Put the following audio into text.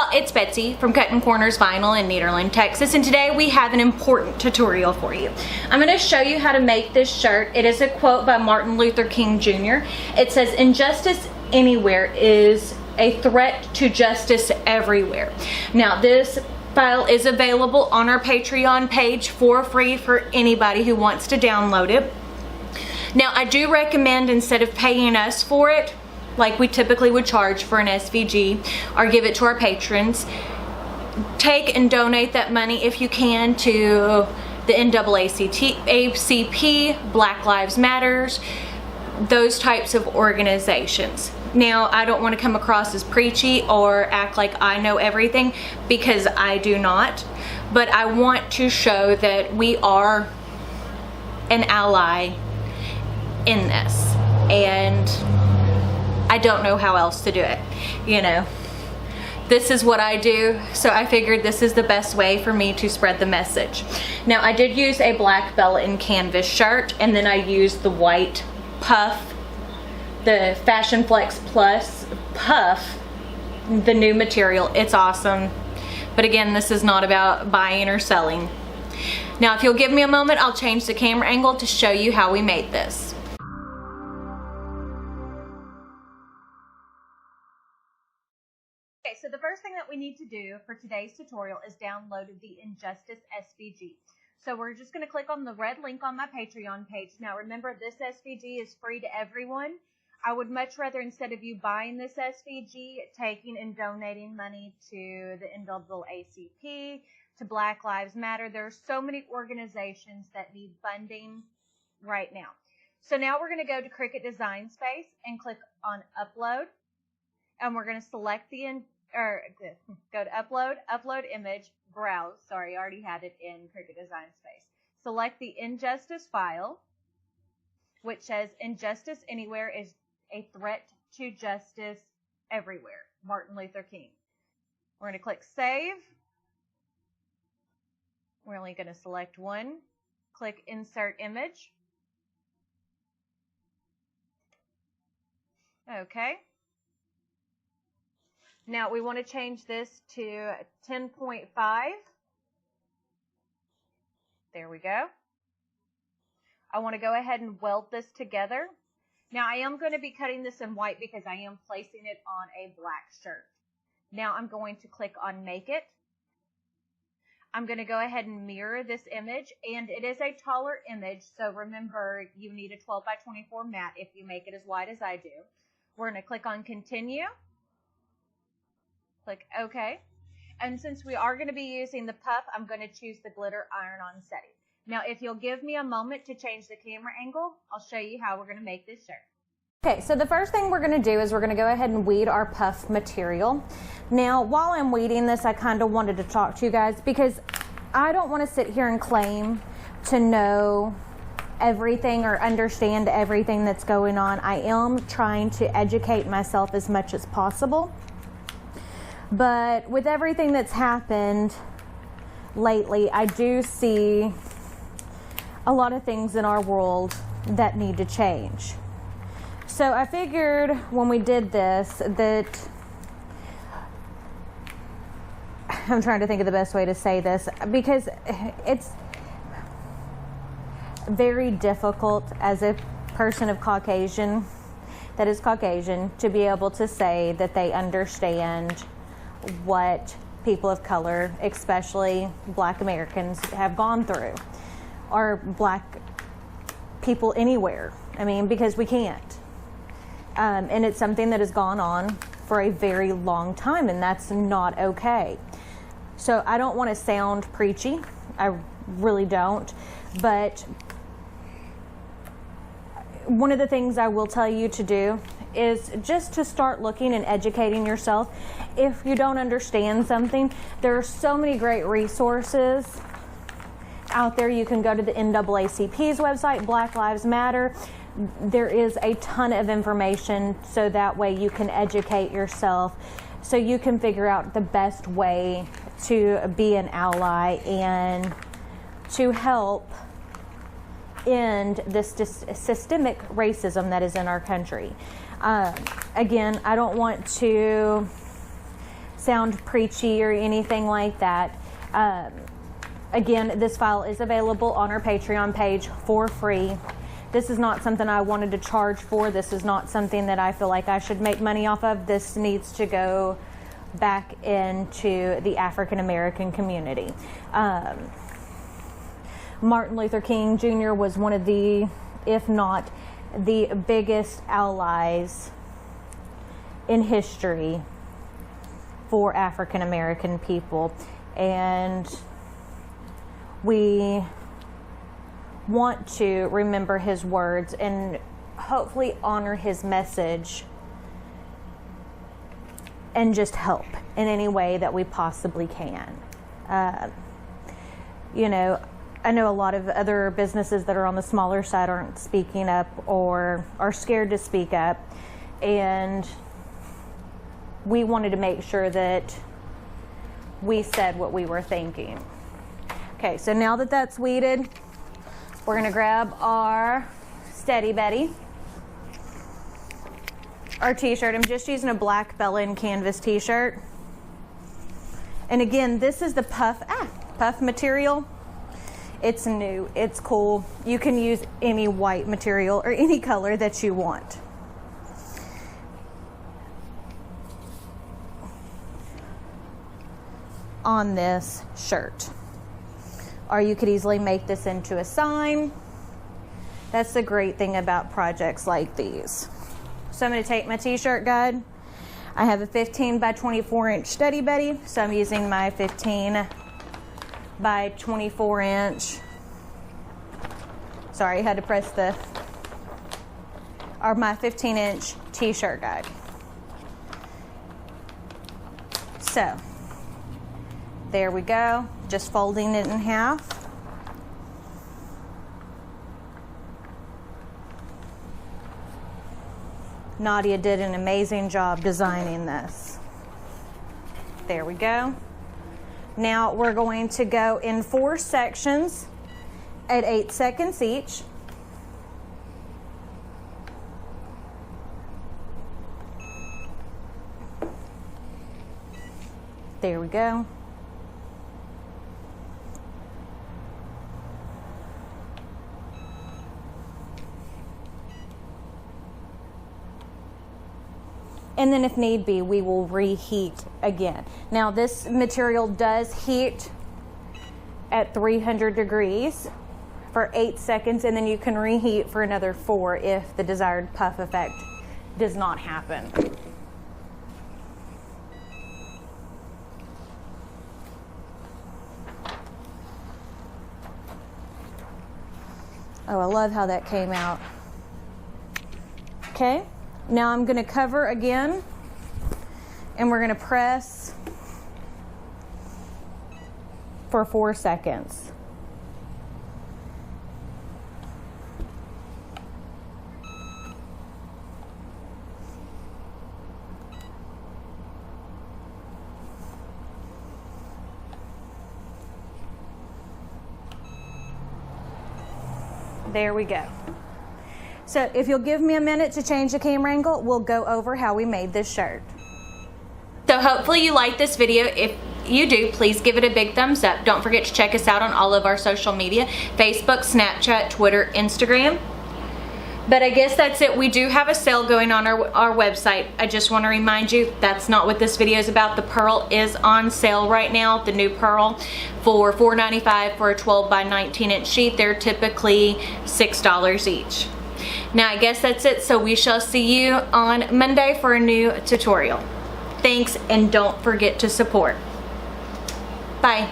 y'all, it's Betsy from Cuttin Corners Vinyl in Nederland, Texas, and today we have an important tutorial for you. I'm going to show you how to make this shirt. It is a quote by Martin Luther King Jr. It says, "Injustice anywhere is a threat to justice everywhere." Now, this file is available on our Patreon page for free for anybody who wants to download it. Now, I do recommend, instead of paying us for it, like we typically would charge for an SVG or give it to our patrons, take and donate that money if you can to the NAACP, Black Lives Matters, those types of organizations. Now, I don't want to come across as preachy or act like I know everything, because I do not, but I want to show that we are an ally in this, and I don't know how else to do it. You know, this is what I do, so I figured this is the best way for me to spread the message. Now, I did use a black velvet and canvas shirt, and then I used the white puff, the Fashion Flex Plus puff, the new material. It's awesome, but again, this is not about buying or selling. Now, if you'll give me a moment, I'll change the camera angle to show you how we made this. Okay, so the first thing that we need to do for today's tutorial is download the Injustice SVG. So we're just going to click on the red link on my Patreon page. Now remember, this SVG is free to everyone. I would much rather, instead of you buying this SVG, taking and donating money to the NAACP, to Black Lives Matter. There are so many organizations that need funding right now. So now we're going to go to Cricut Design Space and click on Upload. And we're going to select the go to upload image, browse. Sorry, I already had it in Cricut Design Space. Select the Injustice file, which says "Injustice anywhere is a threat to justice everywhere." Martin Luther King. We're going to click Save. We're only going to select one. Click Insert Image. Okay. Now we want to change this to 10.5. There we go. I want to go ahead and weld this together. Now I am going to be cutting this in white because I am placing it on a black shirt. Now I'm going to click on Make It. I'm going to go ahead and mirror this image, and it is a taller image, so remember, you need a 12 by 24 mat if you make it as wide as I do. We're going to click on Continue. Click OK. And since we are going to be using the puff, I'm going to choose the glitter iron-on setting. Now, if you'll give me a moment to change the camera angle, I'll show you how we're going to make this shirt. Okay, so the first thing we're going to do is we're going to go ahead and weed our puff material. Now, while I'm weeding this, I kind of wanted to talk to you guys, because I don't want to sit here and claim to know everything or understand everything that's going on. I am trying to educate myself as much as possible. But with everything that's happened lately, I do see a lot of things in our world that need to change. So I figured when we did this that, I'm trying to think of the best way to say this, because it's very difficult as a person of Caucasian, that is Caucasian, to be able to say that they understand what people of color, especially Black Americans, have gone through, or Black people anywhere. I mean, because we can't. And it's something that has gone on for a very long time, and that's not okay. So I don't want to sound preachy. I really don't. But one of the things I will tell you to do is just to start looking and educating yourself. If you don't understand something, there are so many great resources out there. You can go to the NAACP's website, Black Lives Matter. There is a ton of information, so that way you can educate yourself, so you can figure out the best way to be an ally and to help end this systemic racism that is in our country. Again, I don't want to sound preachy or anything like that. Again, this file is available on our Patreon page for free. This is not something I wanted to charge for. This is not something that I feel like I should make money off of. This needs to go back into the African American community. Martin Luther King Jr. was one of the, if not the biggest allies in history for African American people, and we want to remember his words and hopefully honor his message and just help in any way that we possibly can. You know, I know a lot of other businesses that are on the smaller side aren't speaking up or are scared to speak up, and we wanted to make sure that we said what we were thinking. Okay, so now that that's weeded, we're going to grab our Steady Betty, our t-shirt. I'm just using a black Bellin canvas t-shirt. And again, this is the puff material. It's new, it's cool. You can use any white material or any color that you want. On this shirt. Or you could easily make this into a sign. That's the great thing about projects like these. So I'm going to take my t-shirt guide. I have a 15 by 24 inch Steady Betty, so I'm using my 15 by 24 inch. Sorry, I had to press my 15 inch t-shirt guide. So there we go, just folding it in half. Nadia did an amazing job designing this. There we go. Now we're going to go in 4 sections at 8 seconds each. There we go. And then if need be, we will reheat again. Now this material does heat at 300 degrees for 8 seconds, and then you can reheat for another 4 if the desired puff effect does not happen. Oh, I love how that came out. Okay. Now I'm going to cover again, and we're going to press for 4 seconds. There we go. So if you'll give me a minute to change the camera angle, we'll go over how we made this shirt. So hopefully you like this video. If you do, please give it a big thumbs up. Don't forget to check us out on all of our social media, Facebook, Snapchat, Twitter, Instagram. But I guess that's it. We do have a sale going on our website. I just want to remind you, that's not what this video is about. The pearl is on sale right now, the new pearl, for $4.95 for a 12 by 19 inch sheet. They're typically $6 each. Now I guess that's it, so we shall see you on Monday for a new tutorial. Thanks, and don't forget to support. Bye.